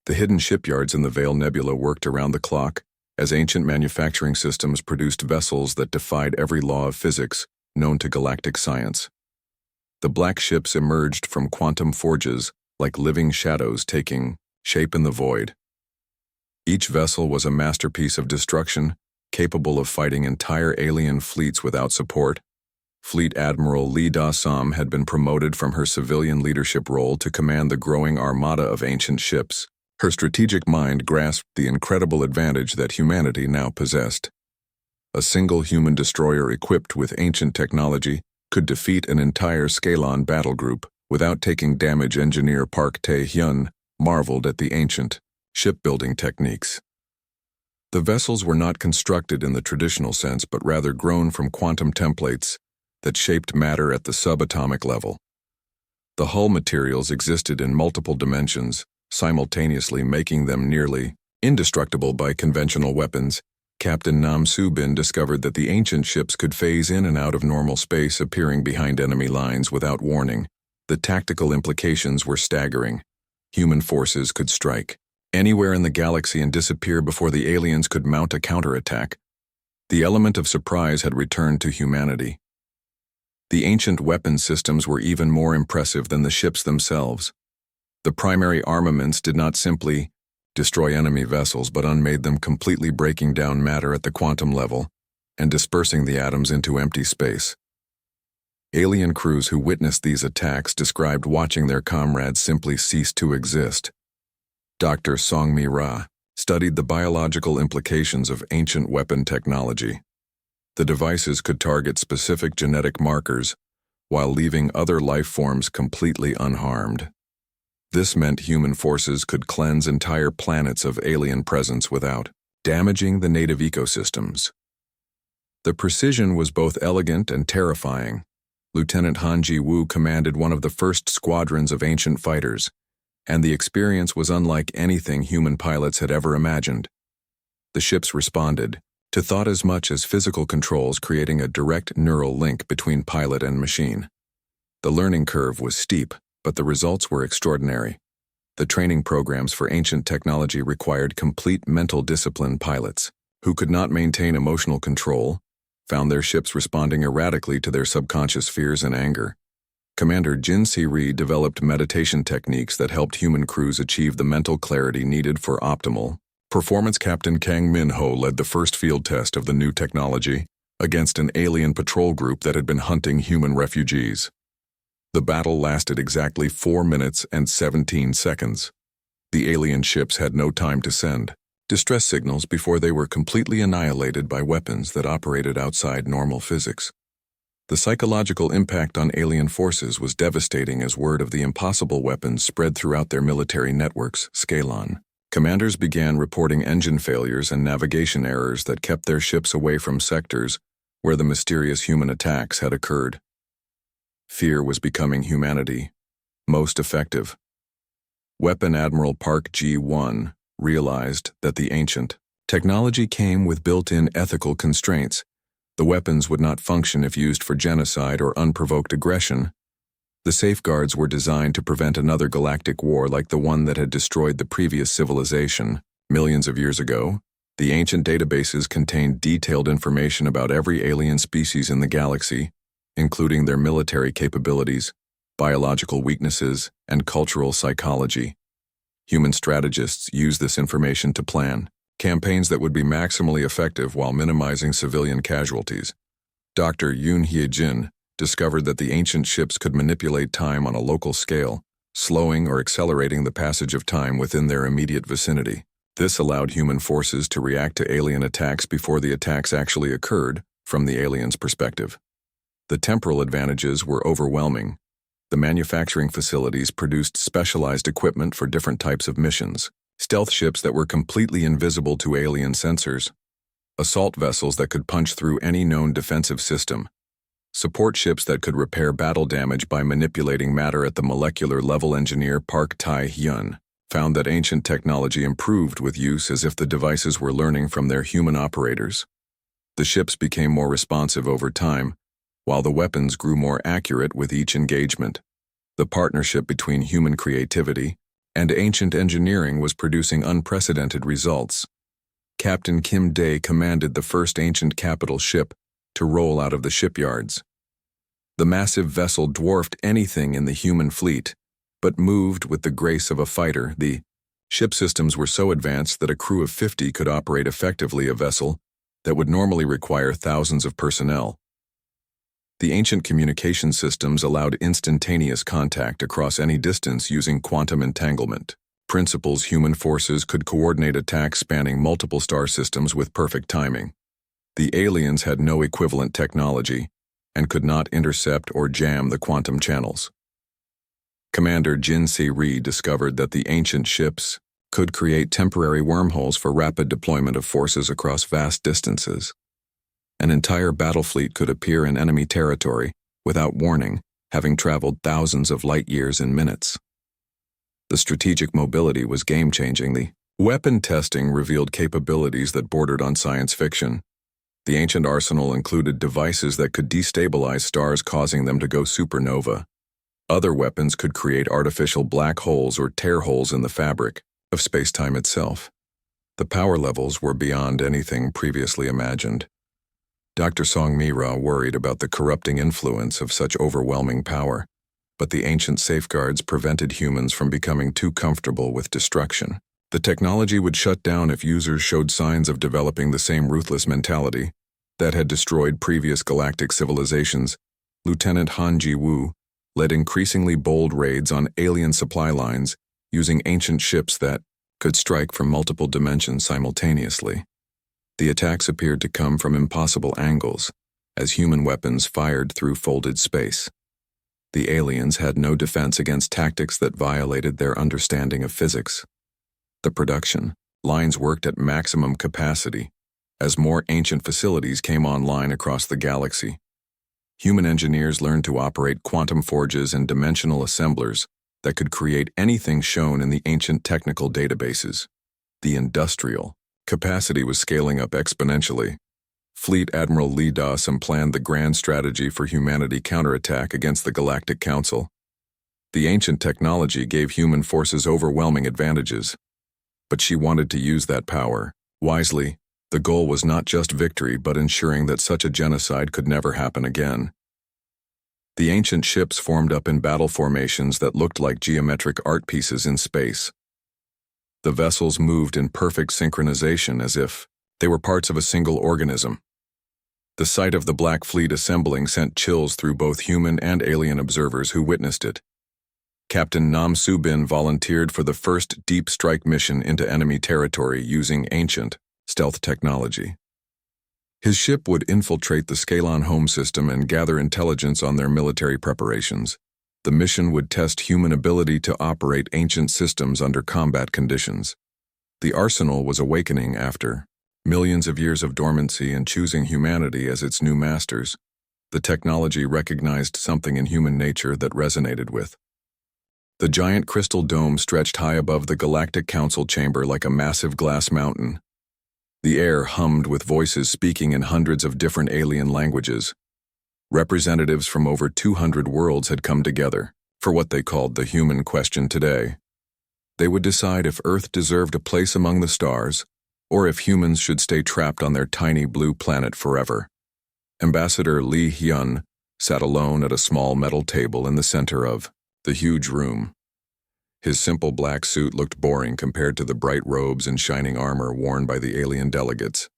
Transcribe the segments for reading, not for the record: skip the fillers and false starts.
The hidden shipyards in the Vale Nebula worked around the clock, as ancient manufacturing systems produced vessels that defied every law of physics known to galactic science. The black ships emerged from quantum forges like living shadows taking shape in the void. Each vessel was a masterpiece of destruction, capable of fighting entire alien fleets without support. Fleet Admiral Lee Da-Sam had been promoted from her civilian leadership role to command the growing armada of ancient ships. Her strategic mind grasped the incredible advantage that humanity now possessed. A single human destroyer equipped with ancient technology could defeat an entire Scalon battle group without taking damage. Engineer Park Tae-hyun marveled at the ancient shipbuilding techniques. The vessels were not constructed in the traditional sense but rather grown from quantum templates that shaped matter at the subatomic level. The hull materials existed in multiple dimensions, simultaneously making them nearly indestructible by conventional weapons. Captain Nam Soo-bin discovered that the ancient ships could phase in and out of normal space, appearing behind enemy lines without warning. The tactical implications were staggering. Human forces could strike anywhere in the galaxy and disappear before the aliens could mount a counterattack. The element of surprise had returned to humanity. The ancient weapon systems were even more impressive than the ships themselves. The primary armaments did not simply destroy enemy vessels but unmade them, completely breaking down matter at the quantum level and dispersing the atoms into empty space. Alien crews who witnessed these attacks described watching their comrades simply cease to exist. Dr. Song-mi Ra studied the biological implications of ancient weapon technology. The devices could target specific genetic markers while leaving other life forms completely unharmed. This meant human forces could cleanse entire planets of alien presence without damaging the native ecosystems. The precision was both elegant and terrifying. Lieutenant Han Ji-woo commanded one of the first squadrons of ancient fighters, and the experience was unlike anything human pilots had ever imagined. The ships responded to thought as much as physical controls, creating a direct neural link between pilot and machine. The learning curve was steep, but the results were extraordinary. The training programs for ancient technology required complete mental discipline. Pilots, who could not maintain emotional control, found their ships responding erratically to their subconscious fears and anger. Commander Jin Si-ri developed meditation techniques that helped human crews achieve the mental clarity needed for optimal performance. Captain Kang Min-ho led the first field test of the new technology against an alien patrol group that had been hunting human refugees. The battle lasted exactly 4 minutes and 17 seconds. The alien ships had no time to send distress signals before they were completely annihilated by weapons that operated outside normal physics. The psychological impact on alien forces was devastating as word of the impossible weapons spread throughout their military networks. Scalon commanders began reporting engine failures and navigation errors that kept their ships away from sectors where the mysterious human attacks had occurred. Fear was becoming humanity most effective. Weapon Admiral Park Ji-won realized that the ancient technology came with built-in ethical constraints. The weapons would not function if used for genocide or unprovoked aggression. The safeguards were designed to prevent another galactic war like the one that had destroyed the previous civilization. Millions of years ago, the ancient databases contained detailed information about every alien species in the galaxy, including their military capabilities, biological weaknesses, and cultural psychology. Human strategists used this information to plan campaigns that would be maximally effective while minimizing civilian casualties. Dr. Yoon Hye-jin discovered that the ancient ships could manipulate time on a local scale, slowing or accelerating the passage of time within their immediate vicinity. This allowed human forces to react to alien attacks before the attacks actually occurred from the aliens' perspective. The temporal advantages were overwhelming. The manufacturing facilities produced specialized equipment for different types of missions. Stealth ships that were completely invisible to alien sensors. Assault vessels that could punch through any known defensive system. Support ships that could repair battle damage by manipulating matter at the molecular level. Engineer Park Tae-hyun found that ancient technology improved with use as if the devices were learning from their human operators. The ships became more responsive over time, while the weapons grew more accurate with each engagement. The partnership between human creativity and ancient engineering was producing unprecedented results. Captain Kim Dae commanded the first ancient capital ship to roll out of the shipyards. The massive vessel dwarfed anything in the human fleet, but moved with the grace of a fighter. The ship systems were so advanced that a crew of 50 could operate effectively a vessel that would normally require thousands of personnel. The ancient communication systems allowed instantaneous contact across any distance using quantum entanglement principles. Human forces could coordinate attacks spanning multiple star systems with perfect timing. The aliens had no equivalent technology and could not intercept or jam the quantum channels. Commander Jin Si-ri discovered that the ancient ships could create temporary wormholes for rapid deployment of forces across vast distances. An entire battle fleet could appear in enemy territory without warning, having traveled thousands of light years in minutes. The strategic mobility was game-changing. The weapon testing revealed capabilities that bordered on science fiction. The ancient arsenal included devices that could destabilize stars, causing them to go supernova. Other weapons could create artificial black holes or tear holes in the fabric of space-time itself. The power levels were beyond anything previously imagined. Dr. Song Mi-ra worried about the corrupting influence of such overwhelming power, but the ancient safeguards prevented humans from becoming too comfortable with destruction. The technology would shut down if users showed signs of developing the same ruthless mentality that had destroyed previous galactic civilizations. Lieutenant Han Ji-woo led increasingly bold raids on alien supply lines using ancient ships that could strike from multiple dimensions simultaneously. The attacks appeared to come from impossible angles, as human weapons fired through folded space. The aliens had no defense against tactics that violated their understanding of physics. The production lines worked at maximum capacity as more ancient facilities came online across the galaxy. Human engineers learned to operate quantum forges and dimensional assemblers that could create anything shown in the ancient technical databases. The industrial capacity was scaling up exponentially. Fleet Admiral Lee Dawson planned the grand strategy for humanity counterattack against the Galactic Council. The ancient technology gave human forces overwhelming advantages, but she wanted to use that power wisely. The goal was not just victory, but ensuring that such a genocide could never happen again. The ancient ships formed up in battle formations that looked like geometric art pieces in space. The vessels moved in perfect synchronization as if they were parts of a single organism. The sight of the Black Fleet assembling sent chills through both human and alien observers who witnessed it. Captain Nam Soo-bin volunteered for the first deep strike mission into enemy territory using ancient stealth technology. His ship would infiltrate the Scalon home system and gather intelligence on their military preparations. The mission would test human ability to operate ancient systems under combat conditions. The arsenal was awakening after millions of years of dormancy and choosing humanity as its new masters. The technology recognized something in human nature that resonated with. The giant crystal dome stretched high above the Galactic Council chamber like a massive glass mountain. The air hummed with voices speaking in hundreds of different alien languages. Representatives from over 200 worlds had come together for what they called the human question today. They would decide if Earth deserved a place among the stars, or if humans should stay trapped on their tiny blue planet forever. Ambassador Lee Hyun sat alone at a small metal table in the center of the huge room. His simple black suit looked boring compared to the bright robes and shining armor worn by the alien delegates.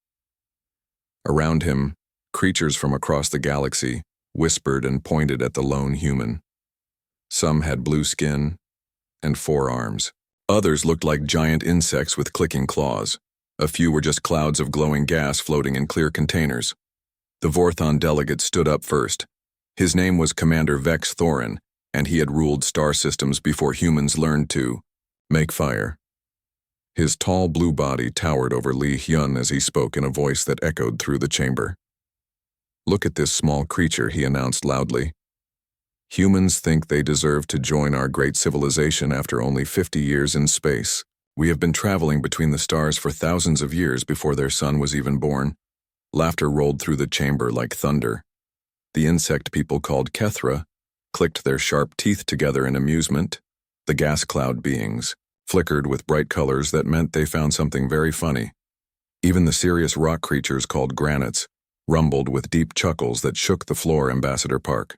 Around him, creatures from across the galaxy whispered and pointed at the lone human. Some had blue skin and 4 arms. Others looked like giant insects with clicking claws. A few were just clouds of glowing gas floating in clear containers. The Vorthon delegate stood up first. His name was Commander Vex Thorin, and he had ruled star systems before humans learned to make fire. His tall blue body towered over Lee Hyun as he spoke in a voice that echoed through the chamber. "Look at this small creature," he announced loudly. "Humans think they deserve to join our great civilization after only 50 years in space. We have been traveling between the stars for thousands of years before their sun was even born." Laughter rolled through the chamber like thunder. The insect people called Kethra clicked their sharp teeth together in amusement. The gas cloud beings flickered with bright colors that meant they found something very funny. Even the serious rock creatures called granites rumbled with deep chuckles that shook the floor. Ambassador Park.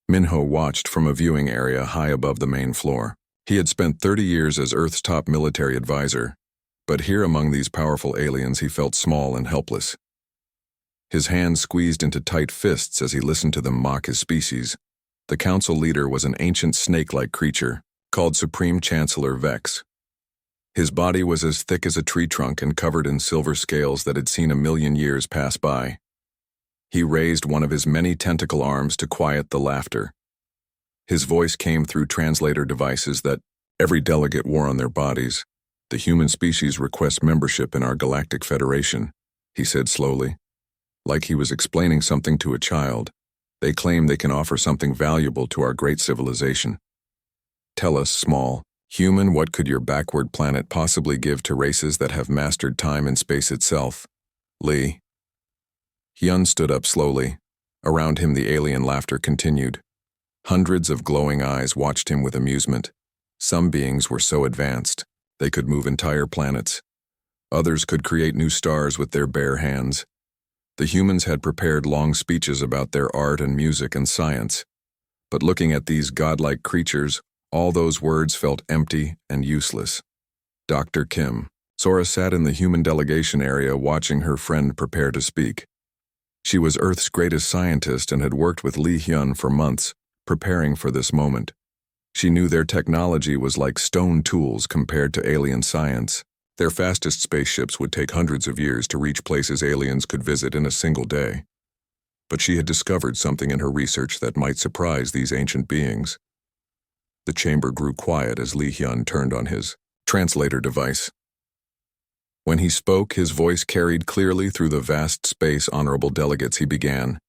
Minho watched from a viewing area high above the main floor. He had spent 30 years as Earth's top military advisor, but here among these powerful aliens he felt small and helpless. His hands squeezed into tight fists as he listened to them mock his species. The council leader was an ancient snake-like creature, called Supreme Chancellor Vex. His body was as thick as a tree trunk and covered in silver scales that had seen 1,000,000 years pass by. He raised one of his many tentacle arms to quiet the laughter. His voice came through translator devices that every delegate wore on their bodies. "The human species requests membership in our Galactic Federation," he said slowly, like he was explaining something to a child. "They claim they can offer something valuable to our great civilization." "Tell us, small human, what could your backward planet possibly give to races that have mastered time and space itself?" "Lee." Hyun stood up slowly. Around him the alien laughter continued. Hundreds of glowing eyes watched him with amusement. Some beings were so advanced, they could move entire planets. Others could create new stars with their bare hands. The humans had prepared long speeches about their art and music and science. But looking at these godlike creatures, all those words felt empty and useless. Dr. Kim. Sora sat in the human delegation area watching her friend prepare to speak. She was Earth's greatest scientist and had worked with Lee Hyun for months, preparing for this moment. She knew their technology was like stone tools compared to alien science. Their fastest spaceships would take hundreds of years to reach places aliens could visit in a single day. But she had discovered something in her research that might surprise these ancient beings. The chamber grew quiet as Lee Hyun turned on his translator device. When he spoke, his voice carried clearly through the vast space. "Honorable delegates," he began.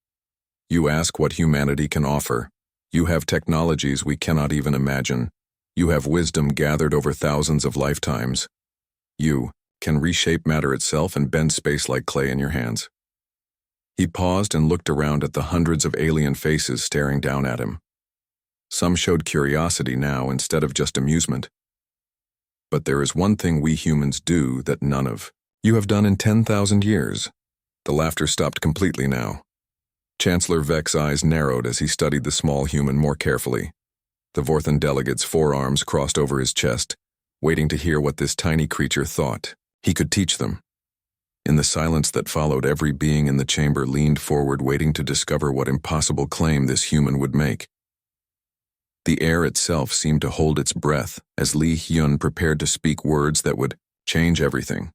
"You ask what humanity can offer. You have technologies we cannot even imagine. You have wisdom gathered over thousands of lifetimes. You can reshape matter itself and bend space like clay in your hands." He paused and looked around at the hundreds of alien faces staring down at him. Some showed curiosity now instead of just amusement. "But there is one thing we humans do that none of you have done in 10,000 years. The laughter stopped completely now. Chancellor Vex's eyes narrowed as he studied the small human more carefully. The Vorthan delegate's forearms crossed over his chest, waiting to hear what this tiny creature thought. He could teach them. In the silence that followed, every being in the chamber leaned forward, waiting to discover what impossible claim this human would make. The air itself seemed to hold its breath as Lee Hyun prepared to speak words that would change everything.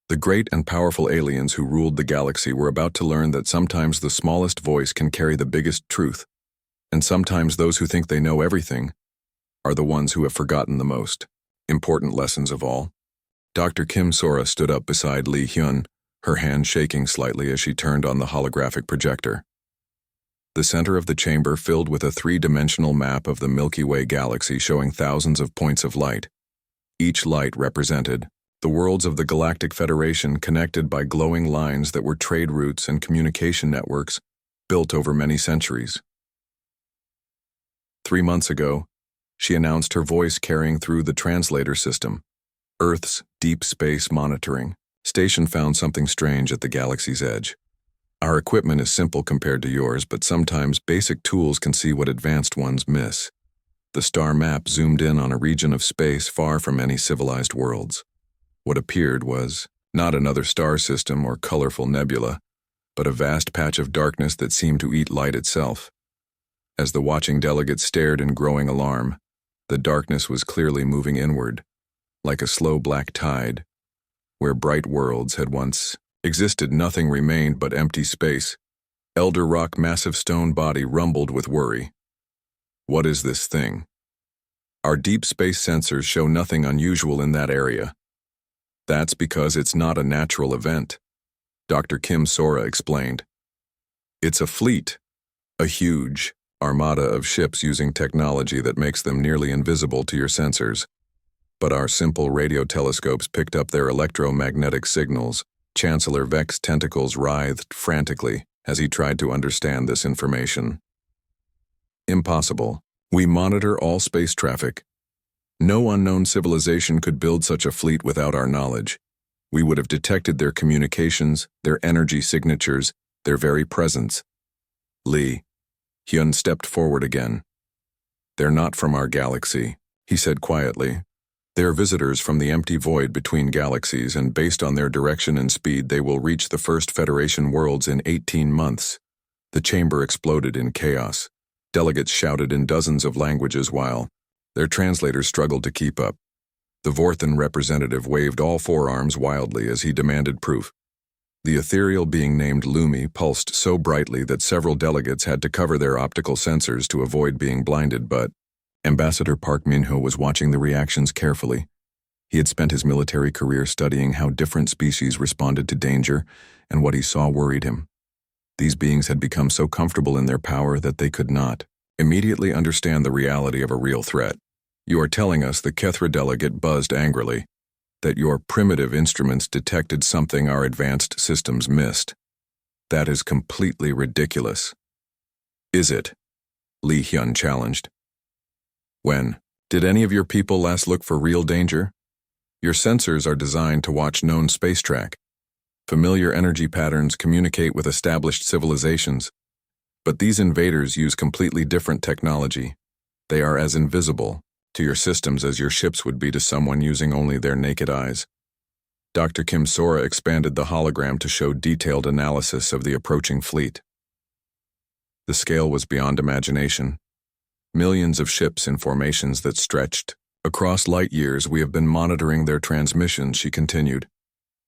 The great and powerful aliens who ruled the galaxy were about to learn that sometimes the smallest voice can carry the biggest truth, and sometimes those who think they know everything are the ones who have forgotten the most important lessons of all. Dr. Kim Sora stood up beside Lee Hyun, her hand shaking slightly as she turned on the holographic projector. The center of the chamber filled with a three-dimensional map of the Milky Way galaxy showing thousands of points of light. Each light represented the worlds of the Galactic Federation, connected by glowing lines that were trade routes and communication networks built over many centuries. 3 months ago, she announced, her voice carrying through the translator system. Earth's Deep Space Monitoring Station found something strange at the galaxy's edge. Our equipment is simple compared to yours, but sometimes basic tools can see what advanced ones miss. The star map zoomed in on a region of space far from any civilized worlds. What appeared was not another star system or colorful nebula, but a vast patch of darkness that seemed to eat light itself. As the watching delegates stared in growing alarm, the darkness was clearly moving inward, like a slow black tide. Where bright worlds had once existed, nothing remained but empty space. Elder Rock massive stone body rumbled with worry. "What is this thing?" "Our deep space sensors show nothing unusual in that area." "That's because it's not a natural event," Dr. Kim Sora explained. "It's a fleet, a huge armada of ships using technology that makes them nearly invisible to your sensors. But our simple radio telescopes picked up their electromagnetic signals." Chancellor Vex's tentacles writhed frantically as he tried to understand this information. "Impossible. We monitor all space traffic. No unknown civilization could build such a fleet without our knowledge. We would have detected their communications, their energy signatures, their very presence. Lee. Hyun stepped forward again. They're not from our galaxy, he said quietly. They're visitors from the empty void between galaxies, and based on their direction and speed, they will reach the first Federation worlds in 18 months. The chamber exploded in chaos. Delegates shouted in dozens of languages while their translators struggled to keep up. The Vorthan representative waved all forearms wildly as he demanded proof. The ethereal being named Lumi pulsed so brightly that several delegates had to cover their optical sensors to avoid being blinded, but Ambassador Park Min-ho was watching the reactions carefully. He had spent his military career studying how different species responded to danger, and what he saw worried him. These beings had become so comfortable in their power that they could not immediately understand the reality of a real threat. You are telling us, the Kethra delegate buzzed angrily, that your primitive instruments detected something our advanced systems missed. That is completely ridiculous. Is it? Lee Hyun challenged. When? Did any of your people last look for real danger? Your sensors are designed to watch known space track. Familiar energy patterns communicate with established civilizations. But these invaders use completely different technology. They are as invisible to your systems as your ships would be to someone using only their naked eyes. Dr. Kim Sora expanded the hologram to show detailed analysis of the approaching fleet. The scale was beyond imagination. Millions of ships in formations that stretched across light years. We have been monitoring their transmissions, she continued.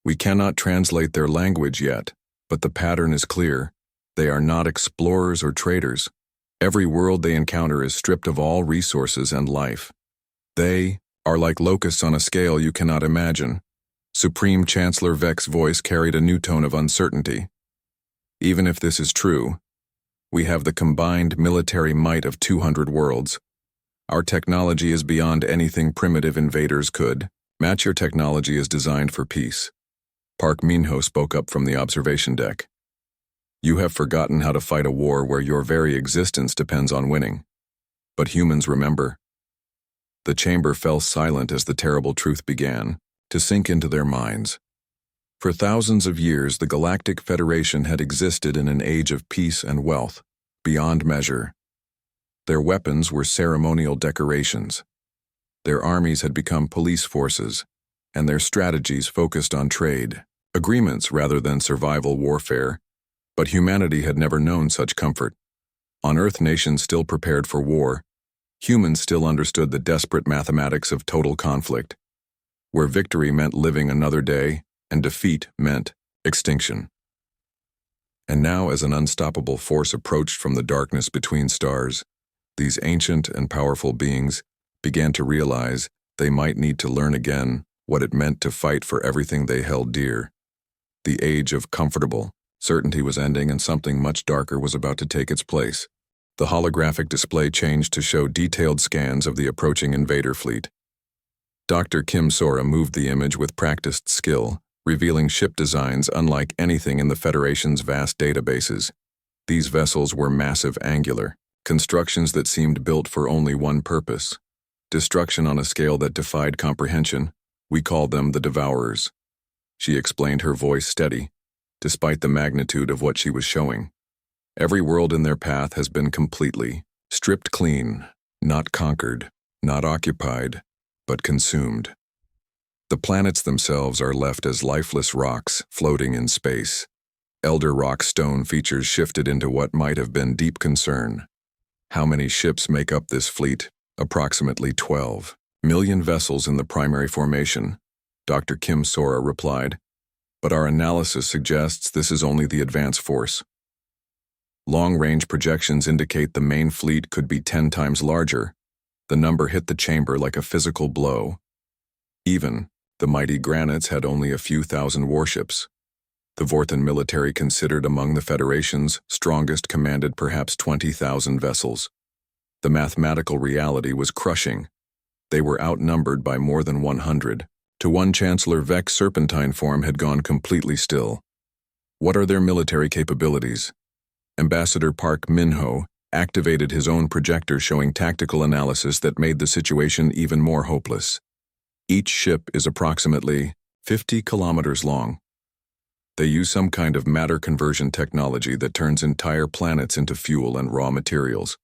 We cannot translate their language yet, but the pattern is clear. They are not explorers or traders. Every world they encounter is stripped of all resources and life. They are like locusts on a scale you cannot imagine. Supreme Chancellor Vek's voice carried a new tone of uncertainty. Even if this is true, we have the combined military might of 200 worlds. Our technology is beyond anything primitive invaders could. Match. Your technology is designed for peace. Park Min-ho spoke up from the observation deck. You have forgotten how to fight a war where your very existence depends on winning. But humans remember. The chamber fell silent as the terrible truth began to sink into their minds. For thousands of years, the Galactic Federation had existed in an age of peace and wealth, beyond measure. Their weapons were ceremonial decorations. Their armies had become police forces, and their strategies focused on trade, agreements rather than survival warfare. But humanity had never known such comfort. On Earth, nations still prepared for war. Humans still understood the desperate mathematics of total conflict, where victory meant living another day, and defeat meant extinction. And now, as an unstoppable force approached from the darkness between stars, these ancient and powerful beings began to realize they might need to learn again what it meant to fight for everything they held dear. The age of comfortable certainty was ending, and something much darker was about to take its place. The holographic display changed to show detailed scans of the approaching invader fleet. Dr. Kim Sora moved the image with practiced skill, revealing ship designs unlike anything in the Federation's vast databases. These vessels were massive, angular constructions that seemed built for only one purpose: destruction on a scale that defied comprehension. We called them the Devourers. She explained, her voice steady, despite the magnitude of what she was showing. Every world in their path has been completely stripped clean, not conquered, not occupied, but consumed. The planets themselves are left as lifeless rocks floating in space. Elder rock stone features shifted into what might have been deep concern. How many ships make up this fleet? Approximately 12 million vessels in the primary formation, Dr. Kim Sora replied. But our analysis suggests this is only the advance force. Long-range projections indicate the main fleet could be 10 times larger. The number hit the chamber like a physical blow. Even the mighty Granites had only a few thousand warships. The Vorthan military, considered among the Federation's strongest, commanded perhaps 20,000 vessels. The mathematical reality was crushing. They were outnumbered by more than 100 to 1. Chancellor Vek's serpentine form had gone completely still. What are their military capabilities? Ambassador Park Min-ho activated his own projector showing tactical analysis that made the situation even more hopeless. Each ship is approximately 50 kilometers long. They use some kind of matter conversion technology that turns entire planets into fuel and raw materials.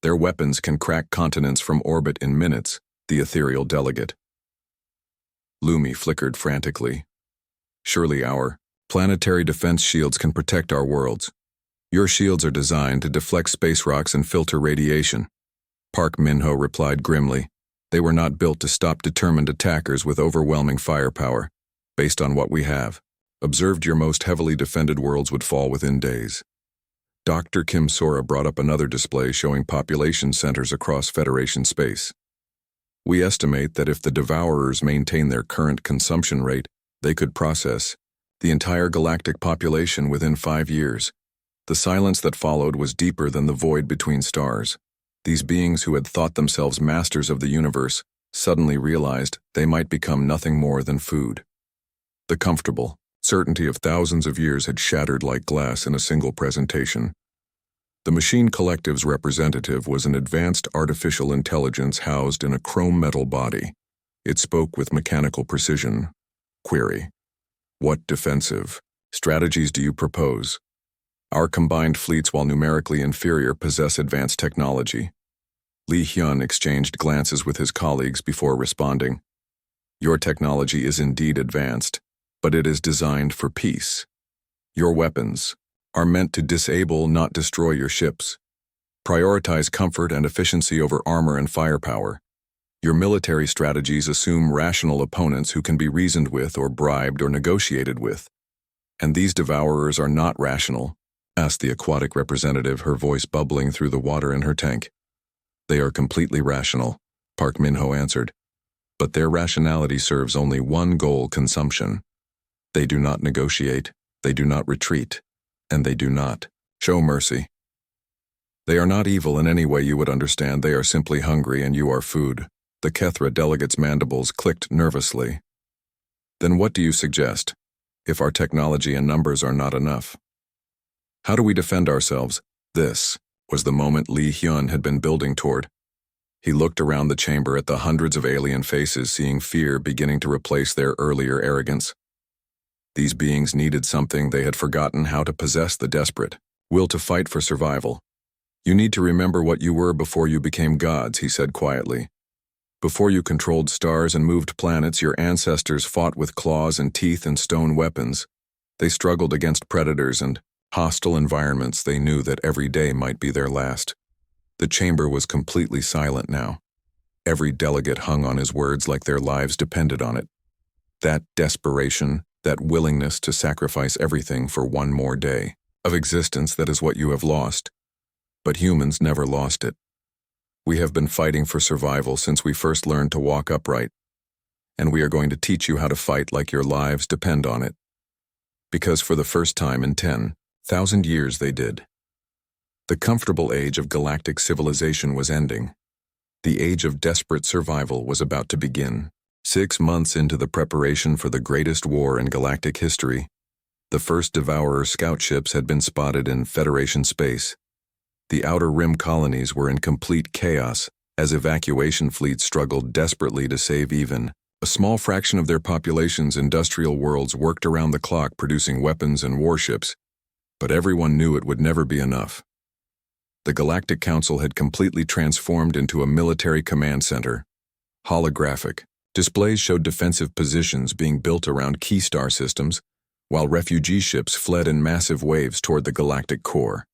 Their weapons can crack continents from orbit in minutes, the ethereal delegate. Lumi flickered frantically. Surely our planetary defense shields can protect our worlds. Your shields are designed to deflect space rocks and filter radiation. Park Minho replied grimly. They were not built to stop determined attackers with overwhelming firepower. Based on what we have, observed your most heavily defended worlds would fall within days. Dr. Kim Sora brought up another display showing population centers across Federation space. We estimate that if the Devourers maintain their current consumption rate, they could process the entire galactic population within 5 years. The silence that followed was deeper than the void between stars. These beings who had thought themselves masters of the universe suddenly realized they might become nothing more than food. The comfortable certainty of thousands of years had shattered like glass in a single presentation. The Machine Collective's representative was an advanced artificial intelligence housed in a chrome metal body. It spoke with mechanical precision. Query: what defensive strategies do you propose? Our combined fleets, while numerically inferior, possess advanced technology. Li Hyun exchanged glances with his colleagues before responding. Your technology is indeed advanced, but it is designed for peace. Your weapons are meant to disable, not destroy your ships. Prioritize comfort and efficiency over armor and firepower. Your military strategies assume rational opponents who can be reasoned with or bribed or negotiated with. And these Devourers are not rational, asked the aquatic representative, her voice bubbling through the water in her tank. They are completely rational, Park Minho answered. But their rationality serves only one goal: consumption. They do not negotiate, they do not retreat, and they do not show mercy. They are not evil in any way you would understand. They are simply hungry, and you are food. The Kethra delegate's mandibles clicked nervously. Then what do you suggest, if our technology and numbers are not enough? How do we defend ourselves? This was the moment Li Hyun had been building toward. He looked around the chamber at the hundreds of alien faces, seeing fear beginning to replace their earlier arrogance. These beings needed something they had forgotten how to possess: the desperate will to fight for survival. You need to remember what you were before you became gods, he said quietly. Before you controlled stars and moved planets, your ancestors fought with claws and teeth and stone weapons. They struggled against predators and hostile environments. They knew that every day might be their last. The chamber was completely silent now. Every delegate hung on his words like their lives depended on it. That desperation, that willingness to sacrifice everything for one more day of existence, that is what you have lost. But humans never lost it. We have been fighting for survival since we first learned to walk upright. And we are going to teach you how to fight like your lives depend on it. Because for the first time in 10,000 years they did. The comfortable age of galactic civilization was ending. The age of desperate survival was about to begin. 6 months into the preparation for the greatest war in galactic history, the first Devourer scout ships had been spotted in Federation space. The Outer Rim colonies were in complete chaos as evacuation fleets struggled desperately to save even a small fraction of their population's industrial worlds worked around the clock producing weapons and warships, but everyone knew it would never be enough. The Galactic Council had completely transformed into a military command center. Holographic displays showed defensive positions being built around key star systems, while refugee ships fled in massive waves toward the galactic core.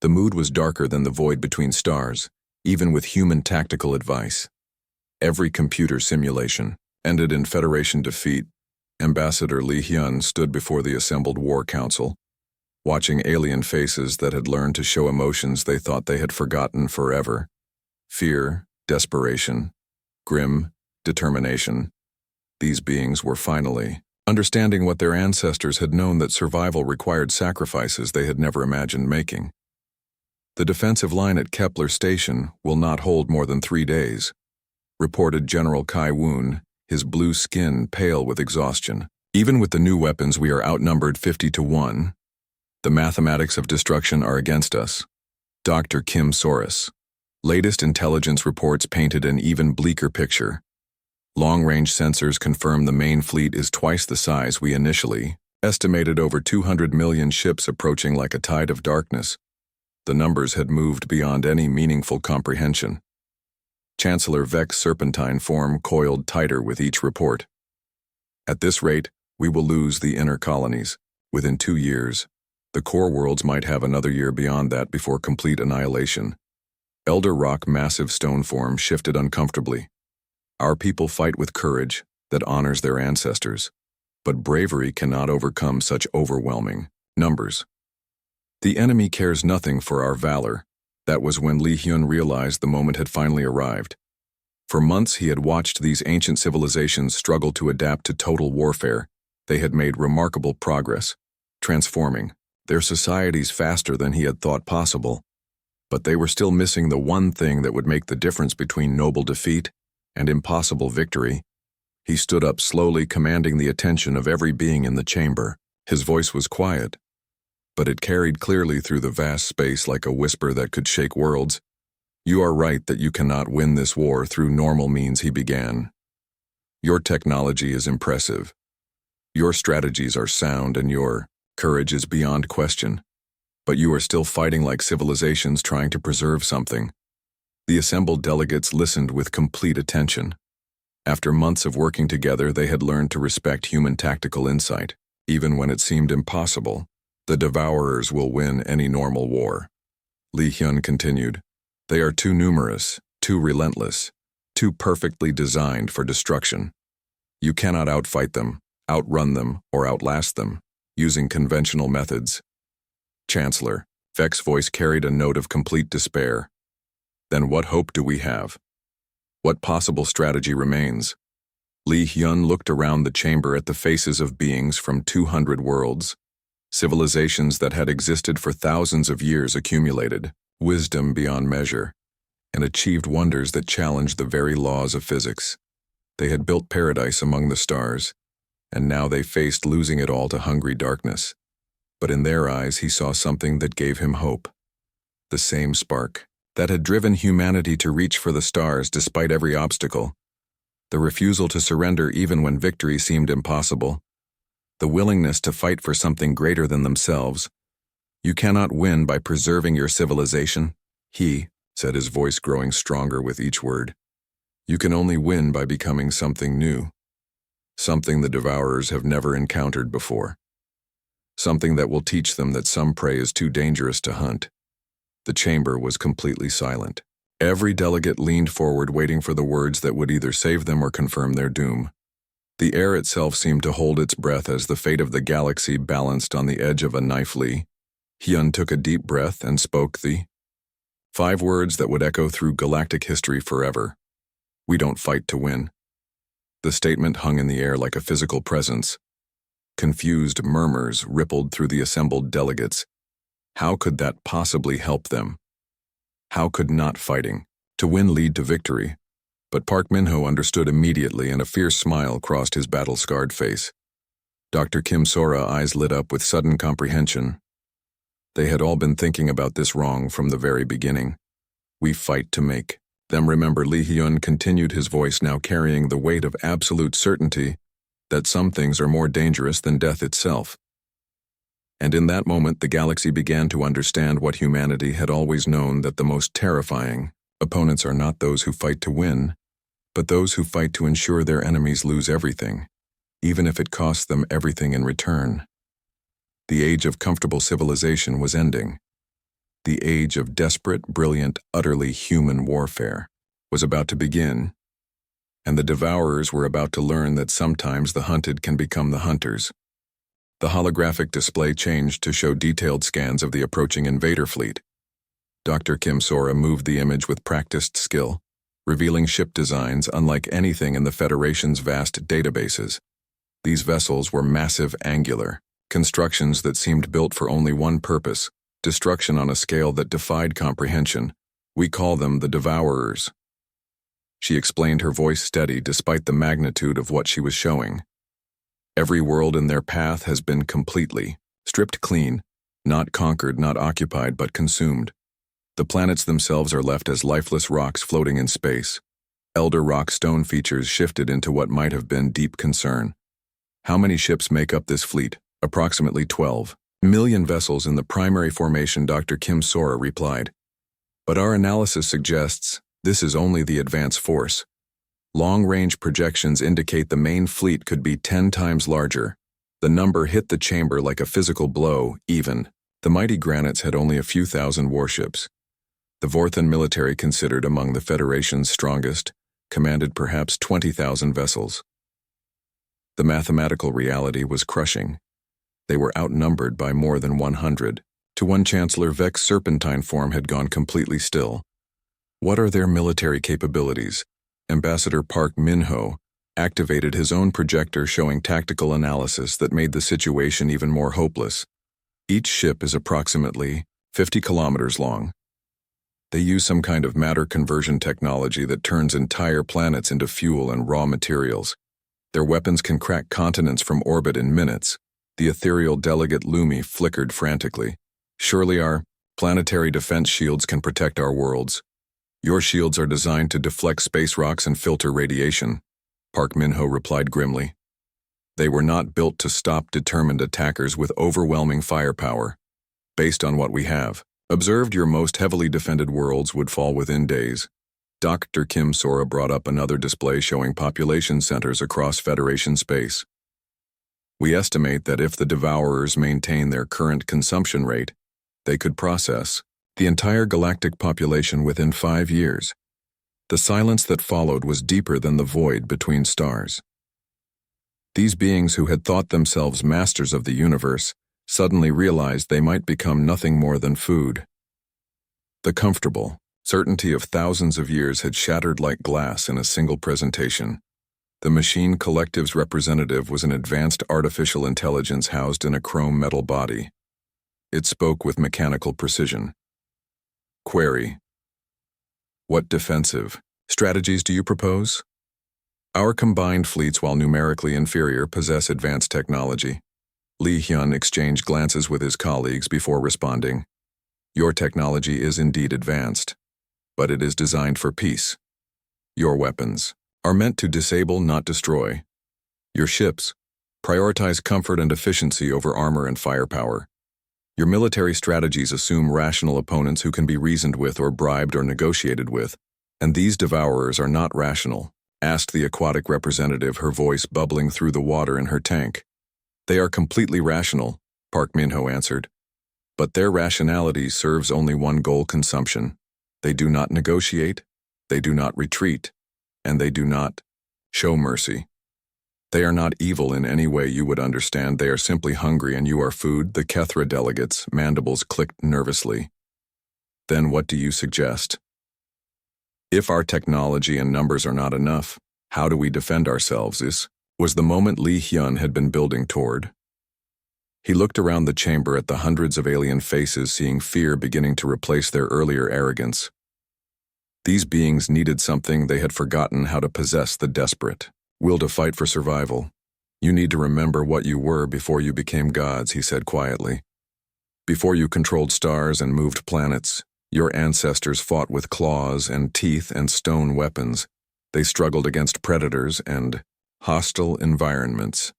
The mood was darker than the void between stars, even with human tactical advice. Every computer simulation ended in Federation defeat. Ambassador Li Hyun stood before the assembled War Council, watching alien faces that had learned to show emotions they thought they had forgotten forever. Fear, desperation, grim determination. These beings were finally understanding what their ancestors had known, that survival required sacrifices they had never imagined making. The defensive line at Kepler Station will not hold more than 3 days, reported General Kai Woon, his blue skin pale with exhaustion. Even with the new weapons, we are outnumbered 50 to 1. The mathematics of destruction are against us. Dr. Kim Soros. Latest intelligence reports painted an even bleaker picture. Long-range sensors confirm the main fleet is twice the size we initially estimated, over 200 million ships approaching like a tide of darkness. The numbers had moved beyond any meaningful comprehension. Chancellor Vex serpentine form coiled tighter with each report. At this rate, we will lose the inner colonies. Within 2 years, the core worlds might have another year beyond that before complete annihilation. Elder Rock massive stone form shifted uncomfortably. Our people fight with courage that honors their ancestors, but bravery cannot overcome such overwhelming numbers. The enemy cares nothing for our valor. That was when Lee Hyun realized the moment had finally arrived. For months he had watched these ancient civilizations struggle to adapt to total warfare. They had made remarkable progress, transforming their societies faster than he had thought possible. But they were still missing the one thing that would make the difference between noble defeat and impossible victory. He stood up slowly, commanding the attention of every being in the chamber. His voice was quiet, but it carried clearly through the vast space like a whisper that could shake worlds. You are right that you cannot win this war through normal means, he began. Your technology is impressive. Your strategies are sound and your courage is beyond question. But you are still fighting like civilizations trying to preserve something. The assembled delegates listened with complete attention. After months of working together, they had learned to respect human tactical insight. Even when it seemed impossible, the Devourers will win any normal war. Lee Hyun continued. They are too numerous, too relentless, too perfectly designed for destruction. You cannot outfight them, outrun them, or outlast them, using conventional methods. Chancellor, Vex's voice carried a note of complete despair. Then what hope do we have? What possible strategy remains? Lee Hyun looked around the chamber at the faces of beings from 200 worlds. Civilizations that had existed for thousands of years accumulated wisdom beyond measure, and achieved wonders that challenged the very laws of physics. They had built paradise among the stars, and now they faced losing it all to hungry darkness. But in their eyes he saw something that gave him hope. The same spark that had driven humanity to reach for the stars despite every obstacle. The refusal to surrender even when victory seemed impossible. The willingness to fight for something greater than themselves. You cannot win by preserving your civilization, he said, his voice growing stronger with each word. You can only win by becoming something new. Something the Devourers have never encountered before. Something that will teach them that some prey is too dangerous to hunt. The chamber was completely silent. Every delegate leaned forward, waiting for the words that would either save them or confirm their doom. The air itself seemed to hold its breath as the fate of the galaxy balanced on the edge of a knife. Lee Hyun took a deep breath and spoke the 5 words that would echo through galactic history forever. We don't fight to win. The statement hung in the air like a physical presence. Confused murmurs rippled through the assembled delegates. How could that possibly help them? How could not fighting to win lead to victory? But Park Min-ho understood immediately, and a fierce smile crossed his battle-scarred face. Dr. Kim Soros' eyes lit up with sudden comprehension. They had all been thinking about this wrong from the very beginning. We fight to make them remember. Lee Hyun continued, his voice now carrying the weight of absolute certainty that some things are more dangerous than death itself. And in that moment the galaxy began to understand what humanity had always known, that the most terrifying opponents are not those who fight to win, but those who fight to ensure their enemies lose everything, even if it costs them everything in return. The age of comfortable civilization was ending. The age of desperate, brilliant, utterly human warfare was about to begin, and the Devourers were about to learn that sometimes the hunted can become the hunters. The holographic display changed to show detailed scans of the approaching invader fleet. Dr. Kim Soros moved the image with practiced skill, revealing ship designs unlike anything in the Federation's vast databases. These vessels were massive, angular constructions that seemed built for only one purpose: destruction on a scale that defied comprehension. We call them the Devourers. She explained, her voice steady despite the magnitude of what she was showing. Every world in their path has been completely stripped clean, not conquered, not occupied, but consumed. The planets themselves are left as lifeless rocks floating in space. Elder rock stone features shifted into what might have been deep concern. How many ships make up this fleet? Approximately 12 million vessels in the primary formation, Dr. Kim Sora replied. But our analysis suggests this is only the advance force. Long-range projections indicate the main fleet could be 10 times larger. The number hit the chamber like a physical blow, even. The mighty granites had only a few thousand warships. The Vorthan military, considered among the Federation's strongest, commanded perhaps 20,000 vessels. The mathematical reality was crushing. They were outnumbered by more than 100. To one, Chancellor Vek's serpentine form had gone completely still. What are their military capabilities? Ambassador Park Min-ho activated his own projector, showing tactical analysis that made the situation even more hopeless. Each ship is approximately 50 kilometers long. They use some kind of matter conversion technology that turns entire planets into fuel and raw materials. Their weapons can crack continents from orbit in minutes. The ethereal delegate Lumi flickered frantically. Surely our planetary defense shields can protect our worlds. Your shields are designed to deflect space rocks and filter radiation, Park Min-ho replied grimly. They were not built to stop determined attackers with overwhelming firepower. Based on what we have observed, your most heavily defended worlds would fall within days. Dr. Kim Sora brought up another display showing population centers across Federation space. We estimate that if the Devourers maintain their current consumption rate, they could process the entire galactic population within 5 years. The silence that followed was deeper than the void between stars. These beings, who had thought themselves masters of the universe, suddenly realized they might become nothing more than food. The comfortable certainty of thousands of years had shattered like glass in a single presentation. The machine collective's representative was an advanced artificial intelligence housed in a chrome metal body. It spoke with mechanical precision. Query: what defensive strategies do you propose? Our combined fleets, while numerically inferior, possess advanced technology. Lee Hyun exchanged glances with his colleagues before responding. Your technology is indeed advanced, but it is designed for peace. Your weapons are meant to disable, not destroy. Your ships prioritize comfort and efficiency over armor and firepower. Your military strategies assume rational opponents who can be reasoned with or bribed or negotiated with, and these Devourers are not rational, asked the aquatic representative, her voice bubbling through the water in her tank. They are completely rational, Park Min-ho answered. But their rationality serves only one goal: consumption. They do not negotiate, they do not retreat, and they do not show mercy. They are not evil in any way you would understand. They are simply hungry, and you are food. The Kethra delegates' mandibles clicked nervously. Then what do you suggest? If our technology and numbers are not enough, how do we defend ourselves? This was the moment Lee Hyun had been building toward. He looked around the chamber at the hundreds of alien faces, seeing fear beginning to replace their earlier arrogance. These beings needed something they had forgotten: how to possess the desperate will to fight for survival. You need to remember what you were before you became gods, he said quietly. Before you controlled stars and moved planets, your ancestors fought with claws and teeth and stone weapons. They struggled against predators and hostile environments.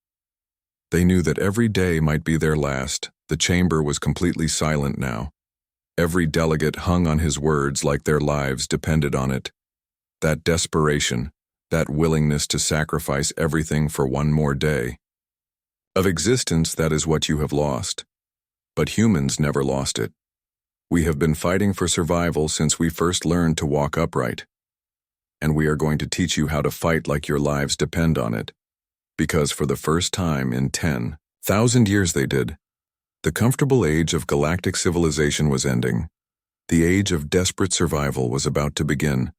They knew that every day might be their last. The chamber was completely silent now. Every delegate hung on his words like their lives depended on it. That desperation, that willingness to sacrifice everything for one more day of existence, that is what you have lost. But humans never lost it. We have been fighting for survival since we first learned to walk upright. And we are going to teach you how to fight like your lives depend on it. Because for the first time in 10,000 years they did. The comfortable age of galactic civilization was ending. The age of desperate survival was about to begin.